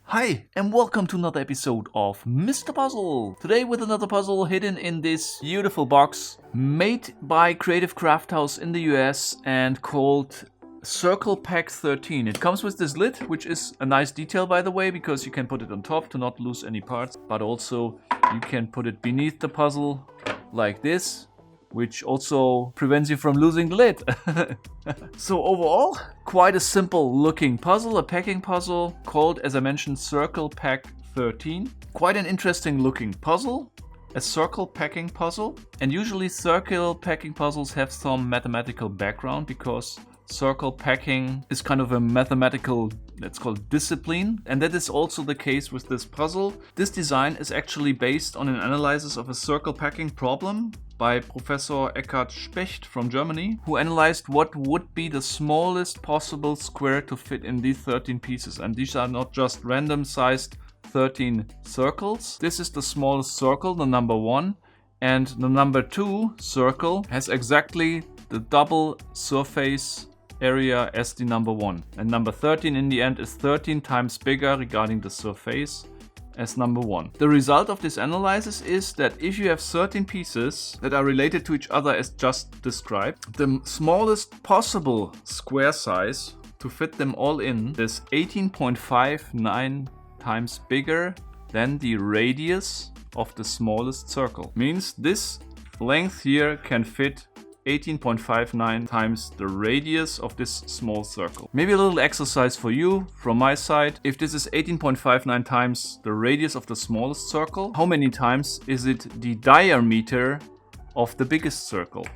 Hi, and welcome to another episode of Mr. Puzzle. Today with another puzzle hidden in this beautiful box made by Creative Craft House in the US and called Circle Pack 13. It comes with this lid, which is a nice detail by the way, because you can put it on top to not lose any parts, but also you can put it beneath the puzzle like this, which also prevents you from losing the lid. So overall, quite a simple looking puzzle, a packing puzzle called, as I mentioned, Circle Pack 13. Quite an interesting looking puzzle, a circle packing puzzle. And usually circle packing puzzles have some mathematical background because circle packing is kind of a mathematical, let's call it, discipline. And that is also the case with this puzzle. This design is actually based on an analysis of a circle packing problem by Professor Eckhard Specht from Germany, who analyzed what would be the smallest possible square to fit in these 13 pieces. And these are not just random sized 13 circles. This is the smallest circle, the number 1, and the number 2 circle has exactly the double surface area as the number 1. And number 13 in the end is 13 times bigger regarding the surface as number 1. The result of this analysis is that if you have 13 pieces that are related to each other as just described, the smallest possible square size to fit them all in is 18.59 times bigger than the radius of the smallest circle. Means this length here can fit 18.59 times the radius of this small circle. Maybe a little exercise for you from my side. If this is 18.59 times the radius of the smallest circle, how many times is it the diameter of the biggest circle?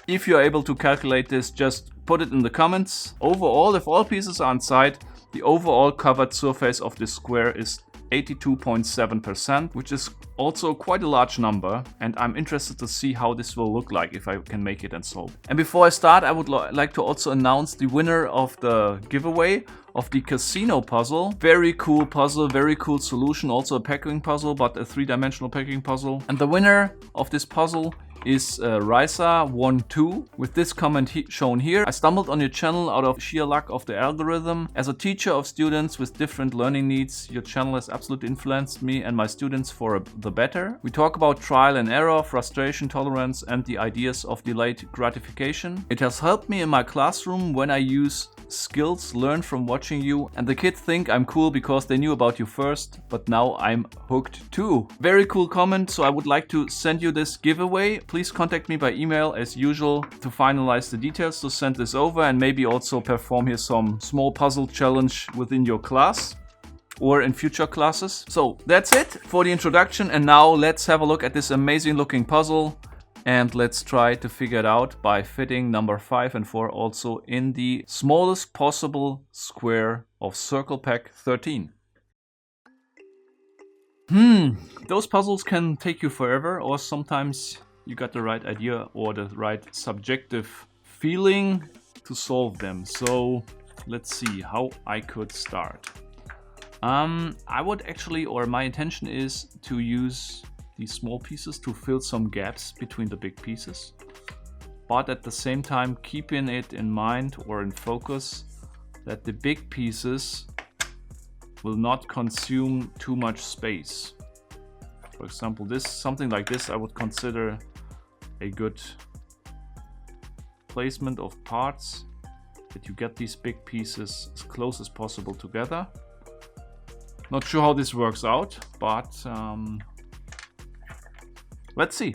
If you are able to calculate this, just put it in the comments. Overall, if all pieces are inside, the overall covered surface of this square is 82.7%, which is also quite a large number, and I'm interested to see how this will look like if I can make it and solve. And before I start, I would like to also announce the winner of the giveaway of the casino puzzle. Very cool puzzle, very cool solution, also a packing puzzle, but a 3-dimensional packing puzzle. And the winner of this puzzle is Risa12 with this comment shown here. I stumbled on your channel out of sheer luck of the algorithm. As a teacher of students with different learning needs, your channel has absolutely influenced me and my students for the better. We talk about trial and error, frustration tolerance, and the ideas of delayed gratification. It has helped me in my classroom when I use skills learned from watching you, and the kids think I'm cool because they knew about you first, but now I'm hooked too. Very cool comment, so I would like to send you this giveaway. Please contact me by email as usual to finalize the details to send this over, and maybe also perform here some small puzzle challenge within your class or in future classes. So that's it for the introduction, and now let's have a look at this amazing looking puzzle. And let's try to figure it out by fitting number 5 and 4 also in the smallest possible square of Circle Pack 13. Those puzzles can take you forever, or sometimes you got the right idea or the right subjective feeling to solve them. So let's see how I could start. I would actually, or my intention is to use these small pieces to fill some gaps between the big pieces, but at the same time keeping it in mind or in focus that the big pieces will not consume too much space. For example, something like this I would consider a good placement of parts, that you get these big pieces as close as possible together. Not sure how this works out, but let's see.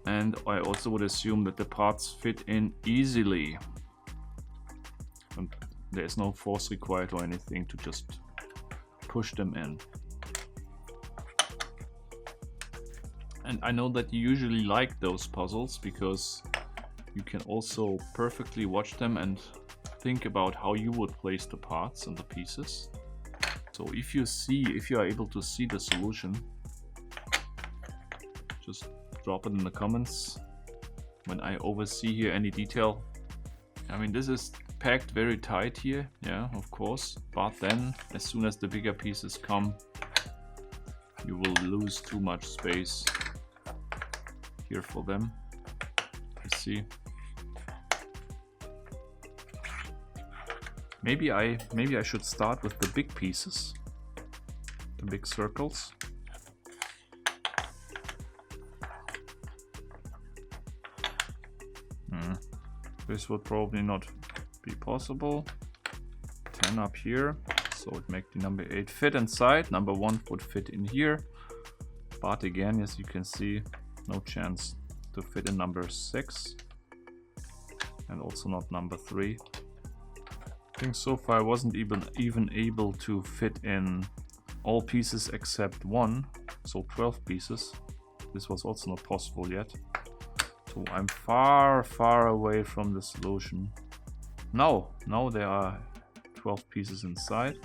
And I also would assume that the parts fit in easily. And there's no force required or anything to just push them in. And I know that you usually like those puzzles because you can also perfectly watch them and think about how you would place the parts and the pieces. So if you are able to see the solution, just drop it in the comments when I oversee here any detail. I mean, this is packed very tight here, yeah, of course, but then as soon as the bigger pieces come, you will lose too much space here for them. You see, Maybe I should start with the big pieces, the big circles. This would probably not be possible. 10 up here, so it makes the number 8 fit inside. Number 1 would fit in here, but again, as you can see, no chance to fit in number 6, and also not number 3. I think so far I wasn't even able to fit in all pieces except 1, so 12 pieces. This was also not possible yet. So I'm far away from the solution. Now there are 12 pieces inside.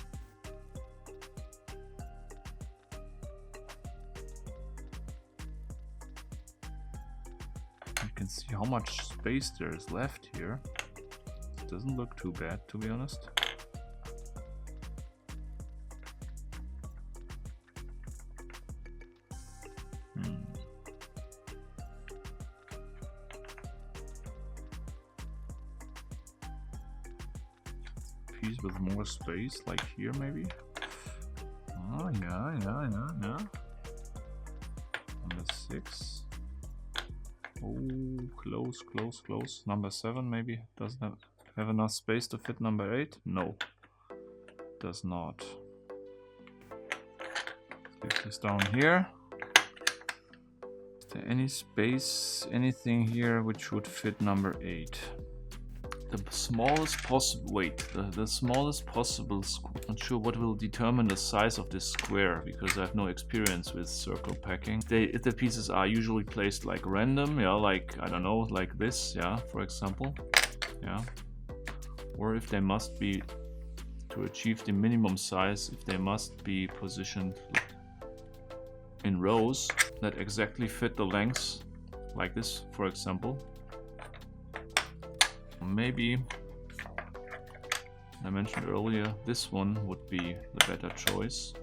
You can see how much space there is left here. It doesn't look too bad, to be honest. Piece with more space, like here maybe. Oh yeah. Number 6. Oh, close. Number 7 maybe doesn't have enough space to fit number 8. No, does not. Let's leave this down here. Is there any space, anything here which would fit number 8? The smallest possible, the smallest possible, not sure what will determine the size of this square, because I have no experience with circle packing. If the pieces are usually placed like random, yeah, like, I don't know, like this, yeah, for example, yeah. Or if they must be, to achieve the minimum size, if they must be positioned in rows that exactly fit the lengths, like this, for example. Maybe, I mentioned earlier, this one would be the better choice,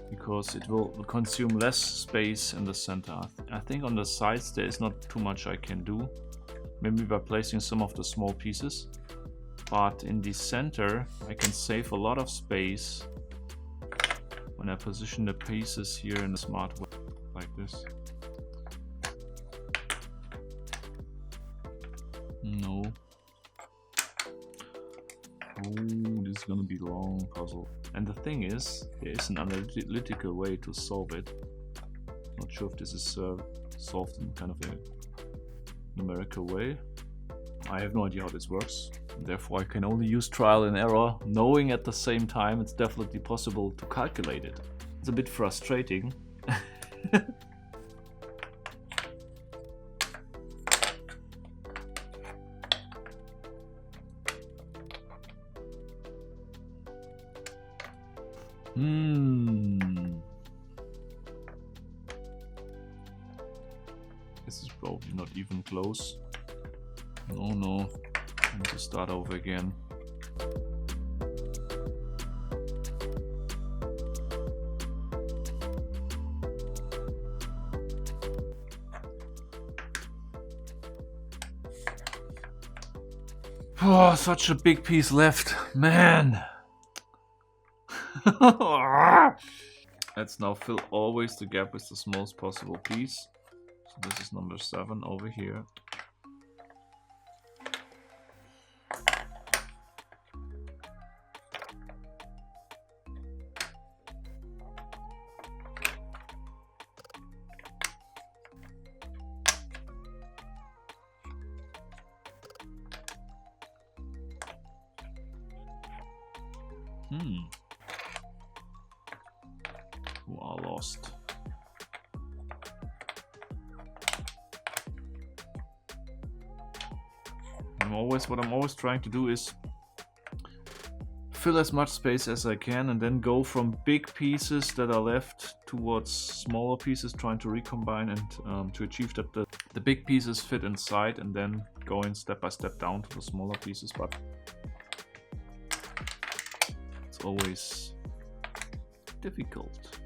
because it will consume less space in the center. I think on the sides there is not too much I can do, maybe by placing some of the small pieces, but in the center I can save a lot of space when I position the pieces here in a smart way, like this. No. Oh, this is gonna be a long puzzle. And the thing is, there is an analytical way to solve it. Not sure if this is solved in kind of a numerical way. I have no idea how this works. Therefore, I can only use trial and error, knowing at the same time it's definitely possible to calculate it. It's a bit frustrating. This is probably not even close. No. I need to start over again. Oh, such a big piece left, man. Let's now fill always the gap with the smallest possible piece. So this is number 7 over here. Who are lost. What I'm always trying to do is fill as much space as I can and then go from big pieces that are left towards smaller pieces, trying to recombine and to achieve that the big pieces fit inside, and then going step by step down to the smaller pieces. But it's always difficult.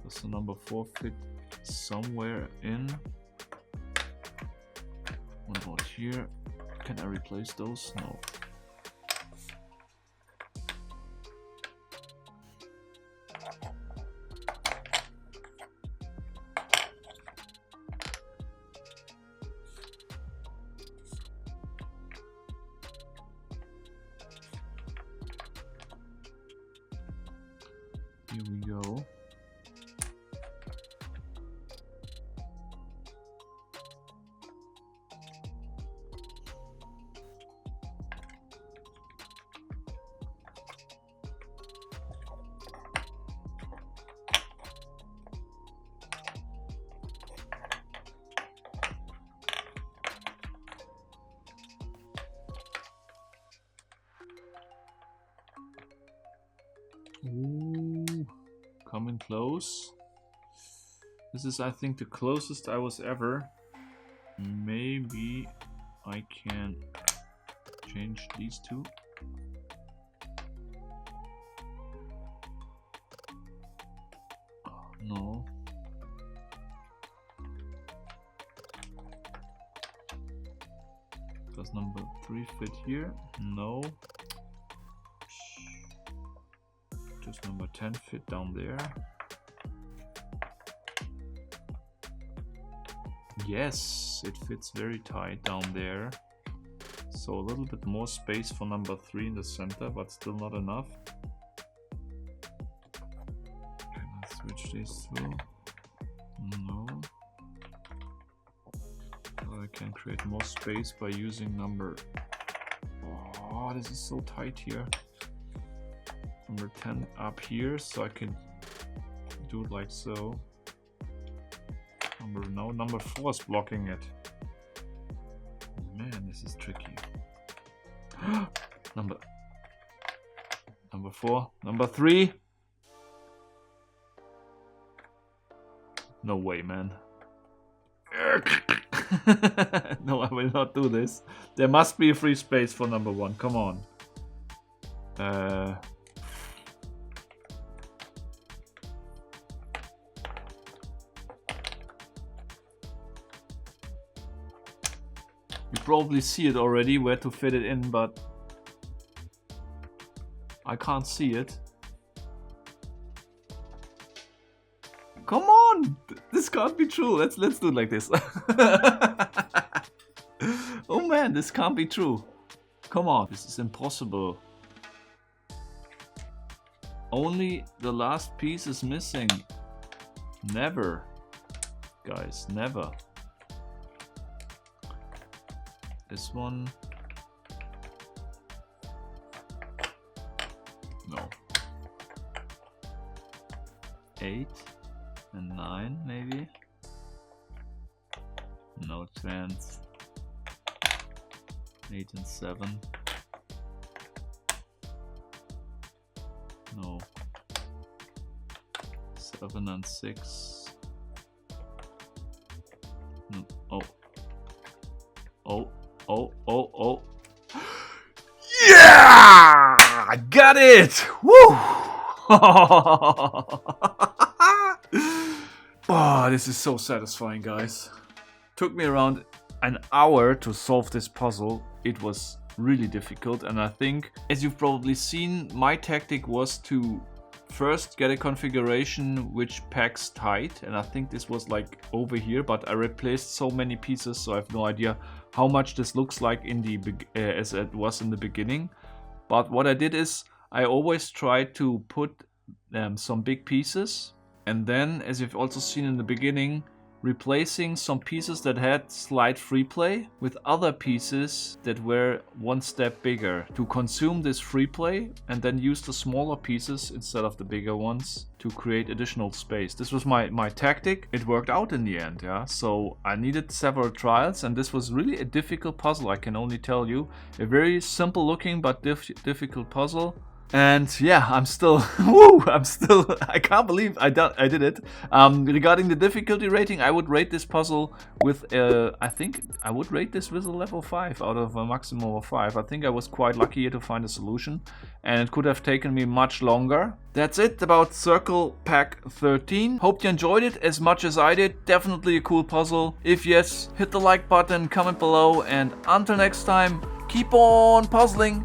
Does the number 4 fit somewhere in? What about here? Can I replace those? No. Here we go. Ooh, coming close. This is, I think, the closest I was ever. Maybe I can change these two. No. Does number 3 fit here? No. Does number 10 fit down there? Yes, it fits very tight down there. So a little bit more space for number 3 in the center, but still not enough. Can I switch these through? No. I can create more space by using number... Oh, this is so tight here. Number 10 up here, so I can do it like so. Number 4 is blocking it. Man, this is tricky. number 4, number 3. No way, man. No, I will not do this. There must be a free space for number 1. Come on. You probably see it already where to fit it in, but I can't see it. Come on! This can't be true. Let's do it like this. Oh man, this can't be true. Come on, this is impossible. Only the last piece is missing. Never. Guys, never. This one. No. 8 and 9 maybe. No chance. 8 and 7. No. 7 and 6. No. Oh. Oh. Oh, oh, oh. Yeah! I got it! Woo! Oh, this is so satisfying, guys. Took me around an hour to solve this puzzle. It was really difficult, and I think, as you've probably seen, my tactic was to first get a configuration which packs tight, and I think this was like over here, but I replaced so many pieces, so I have no idea how much this looks like in the as it was in the beginning. But what I did is I always tried to put some big pieces, and then, as you've also seen in the beginning, replacing some pieces that had slight free play with other pieces that were one step bigger to consume this free play, and then use the smaller pieces instead of the bigger ones to create additional space. This was my tactic. It worked out in the end, yeah. So I needed several trials, and this was really a difficult puzzle, I can only tell you. A very simple looking but difficult puzzle. And yeah, I'm still, woo, I can't believe I did it. Regarding the difficulty rating, I would rate this puzzle with, I think I would rate this with a level 5 out of a maximum of 5. I think I was quite lucky here to find a solution, and it could have taken me much longer. That's it about Circle Pack 13. Hope you enjoyed it as much as I did. Definitely a cool puzzle. If yes, hit the like button, comment below, and until next time, keep on puzzling.